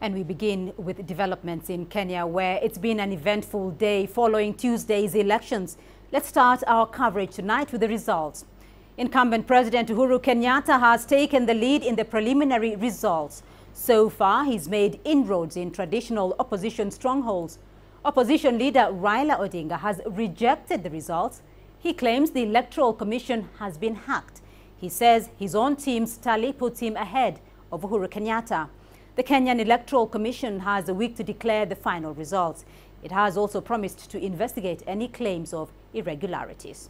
And we begin with developments in Kenya, where it's been an eventful day following Tuesday's elections. Let's start our coverage tonight with the results. Incumbent President Uhuru Kenyatta has taken the lead in the preliminary results. So far, he's made inroads in traditional opposition strongholds. Opposition leader Raila Odinga has rejected the results. He claims the Electoral Commission has been hacked. He says his own team's tally puts him ahead of Uhuru Kenyatta. The Kenyan Electoral Commission has a week to declare the final results. It has also promised to investigate any claims of irregularities.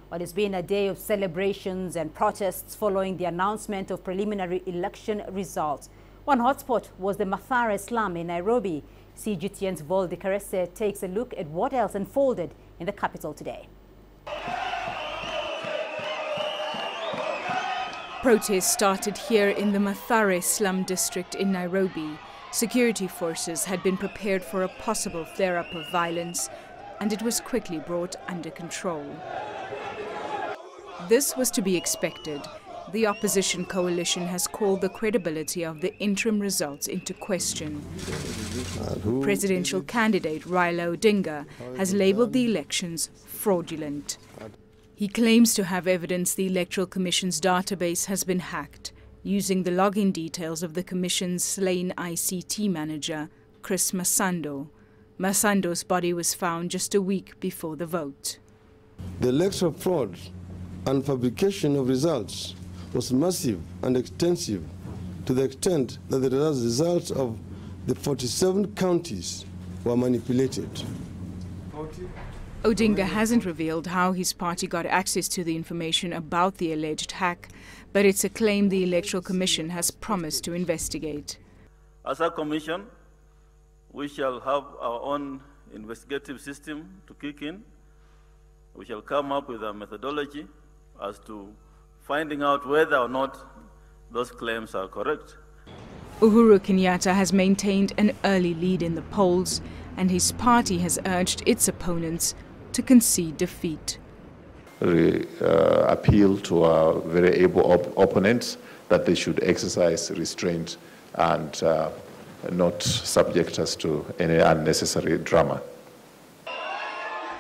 Well, it's been a day of celebrations and protests following the announcement of preliminary election results. One hotspot was the Mathare slum in Nairobi. CGTN's Voldi Karese takes a look at what else unfolded in the capital today. Protests started here in the Mathare slum district in Nairobi. Security forces had been prepared for a possible flare-up of violence, and it was quickly brought under control. This was to be expected. The opposition coalition has called the credibility of the interim results into question. Presidential candidate Raila Odinga has labelled the elections fraudulent. He claims to have evidence the Electoral Commission's database has been hacked, using the login details of the Commission's slain ICT manager, Chris Masando. Masando's body was found just a week before the vote. The electoral fraud and fabrication of results was massive and extensive to the extent that the results of the 47 counties were manipulated. Odinga hasn't revealed how his party got access to the information about the alleged hack, but it's a claim the Electoral Commission has promised to investigate. As a commission, we shall have our own investigative system to kick in. We shall come up with a methodology as to finding out whether or not those claims are correct. Uhuru Kenyatta has maintained an early lead in the polls, and his party has urged its opponents to concede defeat. We appeal to our very able opponents that they should exercise restraint and not subject us to any unnecessary drama.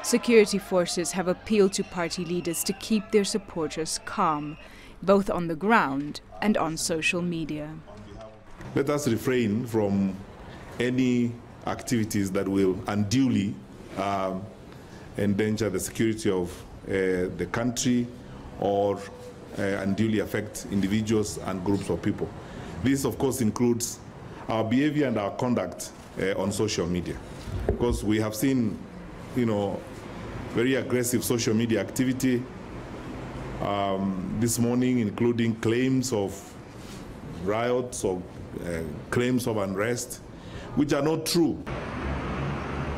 Security forces have appealed to party leaders to keep their supporters calm, both on the ground and on social media. Let us refrain from any activities that will unduly endanger the security of the country or unduly affect individuals and groups of people. This, of course, includes our behavior and our conduct on social media, because we have seen, very aggressive social media activity this morning, including claims of riots or claims of unrest, which are not true.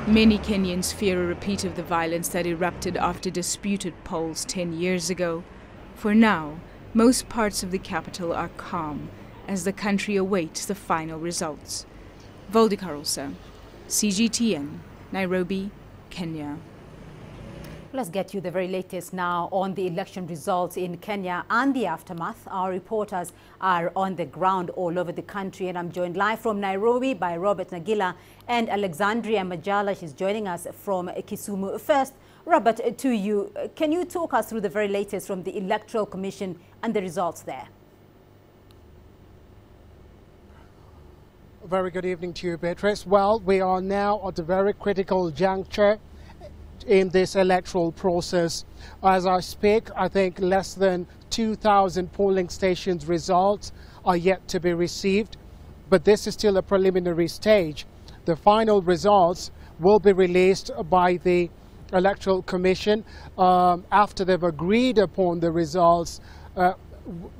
Many Kenyans fear a repeat of the violence that erupted after disputed polls 10 years ago. For now, most parts of the capital are calm as the country awaits the final results. Voldi Karese, CGTN, Nairobi, Kenya. Let's get you the very latest now on the election results in Kenya and the aftermath. Our reporters are on the ground all over the country, and I'm joined live from Nairobi by Robert Nagila and Alexandria Majala. She's joining us from Kisumu. First, Robert, to you. Can you talk us through the very latest from the Electoral Commission and the results there? Very good evening to you, Beatrice. Well, we are now at a very critical juncture in this electoral process. As I speak, I think less than 2,000 polling stations results are yet to be received, but this is still a preliminary stage. The final results will be released by the Electoral Commission after they've agreed upon the results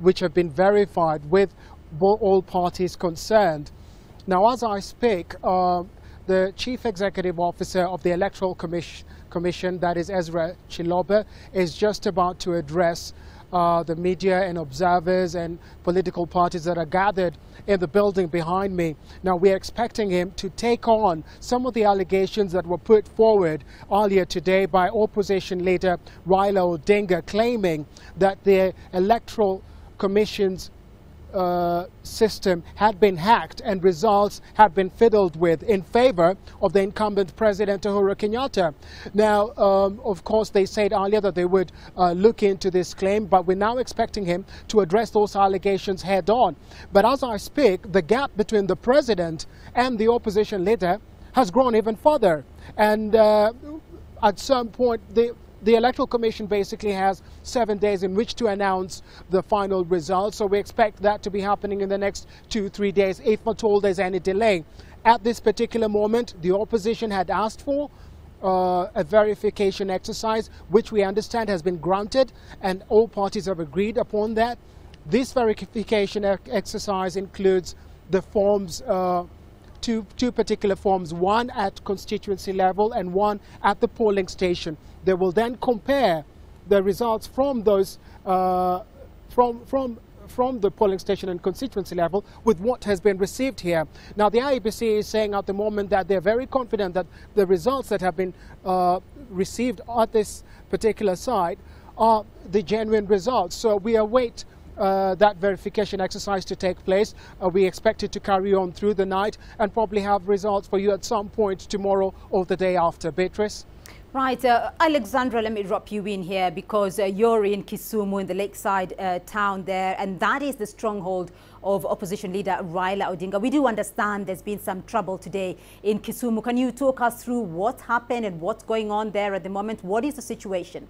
which have been verified with all parties concerned. Now, as I speak, the Chief Executive Officer of the Electoral Commission, that is Ezra Chiloba, is just about to address the media and observers and political parties that are gathered in the building behind me. Now, we're expecting him to take on some of the allegations that were put forward earlier today by opposition leader Raila Odinga, claiming that the Electoral Commission's system had been hacked and results had been fiddled with in favor of the incumbent President Uhuru Kenyatta. Now, of course, they said earlier that they would look into this claim, but we're now expecting him to address those allegations head on. But as I speak, the gap between the president and the opposition leader has grown even further. And at some point, the Electoral Commission basically has 7 days in which to announce the final results. So we expect that to be happening in the next 2-3 days, if at all there's any delay. At this particular moment, the opposition had asked for a verification exercise, which we understand has been granted, and all parties have agreed upon that. This verification exercise includes the forms, two particular forms, one at constituency level and one at the polling station. They will then compare the results from those from the polling station and constituency level with what has been received here. Now, the IEBC is saying at the moment that they're very confident that the results that have been received at this particular site are the genuine results. So we await that verification exercise to take place. We expect it to carry on through the night and probably have results for you at some point tomorrow or the day after. Beatrice? Right. Alexandra, let me drop you in here because you're in Kisumu, in the lakeside town there, and that is the stronghold of opposition leader Raila Odinga. We do understand there's been some trouble today in Kisumu. Can you talk us through what happened and what's going on there at the moment? What is the situation?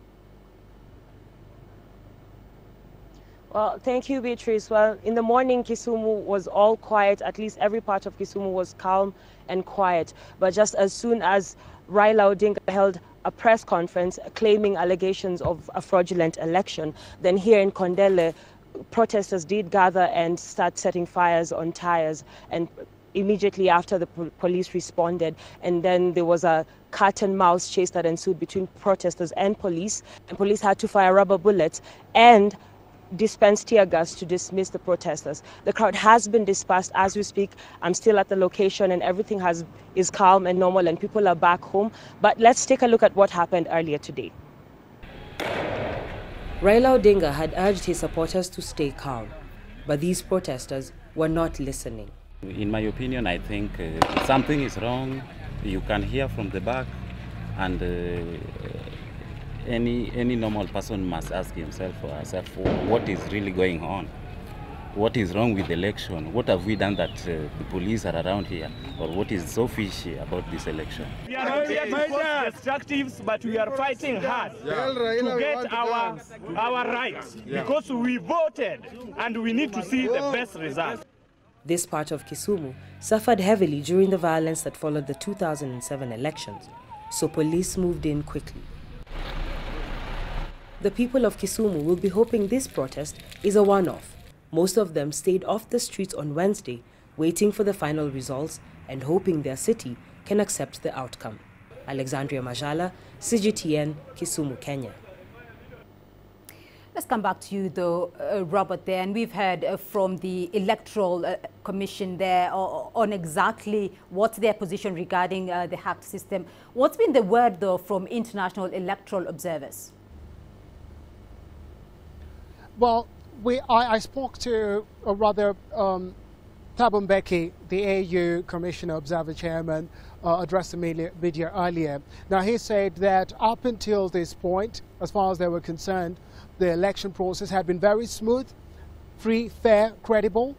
Well, thank you, Beatrice. Well, in the morning, Kisumu was all quiet. At least every part of Kisumu was calm and quiet. But just as soon as Raila Odinga held a press conference claiming allegations of a fraudulent election, then here in Kondele, protesters did gather and start setting fires on tires, and immediately after the police responded, and then there was a cat and mouse chase that ensued between protesters and police had to fire rubber bullets and dispense tear gas to dismiss the protesters. The crowd has been dispersed as we speak. I'm still at the location and everything is calm and normal and people are back home. But let's take a look at what happened earlier today. Raila Odinga had urged his supporters to stay calm, but these protesters were not listening. In my opinion, I think something is wrong. You can hear from the back, and any normal person must ask himself or herself what is really going on. What is wrong with the election? What have we done that the police are around here? Or what is so fishy about this election? We are not here to cause destructives, but we are fighting hard to get our rights because we voted and we need to see the best results. This part of Kisumu suffered heavily during the violence that followed the 2007 elections, so police moved in quickly. The people of Kisumu will be hoping this protest is a one-off. Most of them stayed off the streets on Wednesday, waiting for the final results and hoping their city can accept the outcome. Alexandria Majala, CGTN, Kisumu, Kenya. Let's come back to you, though, Robert, there. And we've heard from the Electoral Commission there on exactly what's their position regarding the hacked system. What's been the word, though, from international electoral observers? Well, I spoke to, or rather, Thabo Mbeki, the AU Commissioner Observer Chairman, addressed the media earlier. Now, he said that up until this point, as far as they were concerned, the election process had been very smooth, free, fair, credible,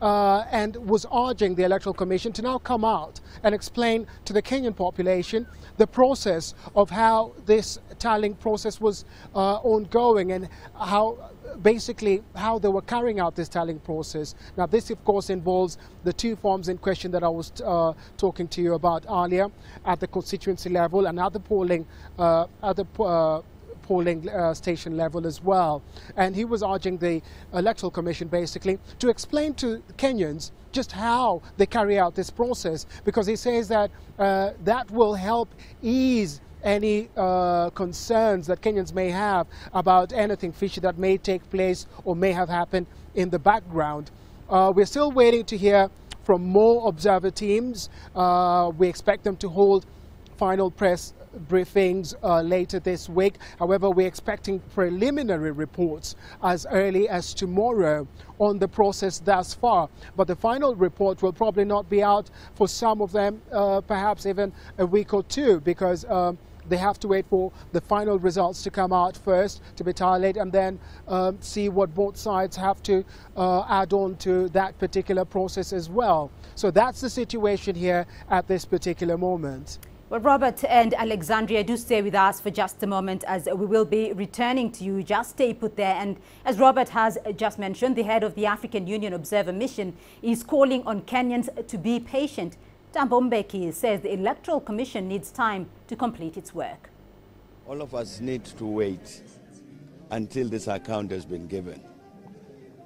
and was urging the Electoral Commission to now come out and explain to the Kenyan population the process of how this tallying process was ongoing and basically how they were carrying out this tallying process. Now, this, of course, involves the two forms in question that I was talking to you about earlier at the constituency level and at the polling station level as well. And he was urging the Electoral Commission basically to explain to Kenyans just how they carry out this process, because he says that that will help ease any concerns that Kenyans may have about anything fishy that may take place or may have happened in the background. We're still waiting to hear from more observer teams. We expect them to hold final press briefings later this week. However, we're expecting preliminary reports as early as tomorrow on the process thus far. But the final report will probably not be out for some of them, perhaps even a week or two, because they have to wait for the final results to come out first, to be tallied, and then see what both sides have to add on to that particular process as well. So that's the situation here at this particular moment. Well, Robert and Alexandria, do stay with us for just a moment, as we will be returning to you. Just stay put there. And as Robert has just mentioned, the head of the African Union Observer Mission is calling on Kenyans to be patient. Thabo Mbeki says the Electoral Commission needs time to complete its work. All of us need to wait until this account has been given,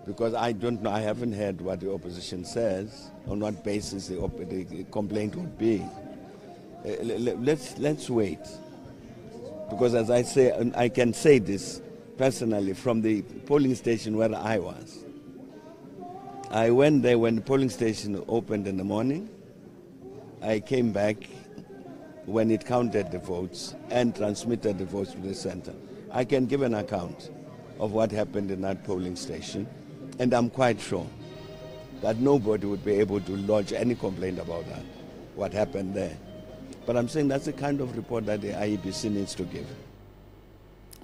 because I don't know, I haven't heard what the opposition says, on what basis the complaint would be. Let's wait, because as I say, and I can say this personally from the polling station where I was. I went there when the polling station opened in the morning. I came back when it counted the votes and transmitted the votes to the center. I can give an account of what happened in that polling station, and I'm quite sure that nobody would be able to lodge any complaint about that, what happened there. But I'm saying that's the kind of report that the IEBC needs to give.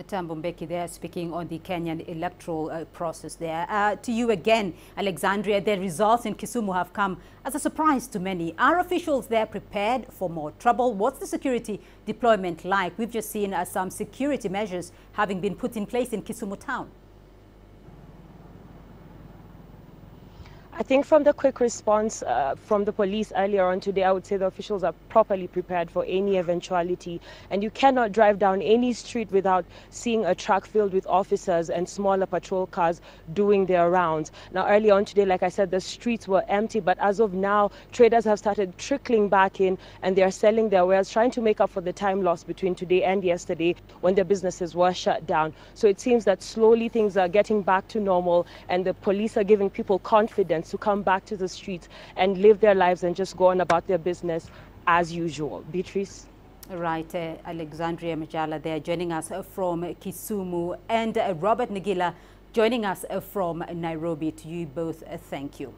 Thabo Mbeki there speaking on the Kenyan electoral process there. To you again, Alexandria, the results in Kisumu have come as a surprise to many. Are officials there prepared for more trouble? What's the security deployment like? We've just seen some security measures having been put in place in Kisumu town. I think from the quick response from the police earlier on today, I would say the officials are properly prepared for any eventuality. And you cannot drive down any street without seeing a truck filled with officers and smaller patrol cars doing their rounds. Now, earlier on today, like I said, the streets were empty. But as of now, traders have started trickling back in, and they're selling their wares, trying to make up for the time lost between today and yesterday when their businesses were shut down. So it seems that slowly things are getting back to normal, and the police are giving people confidence to come back to the streets and live their lives and just go on about their business as usual. Beatrice? Right, Alexandria Majala there joining us from Kisumu, and Robert Nagila joining us from Nairobi. To you both, thank you.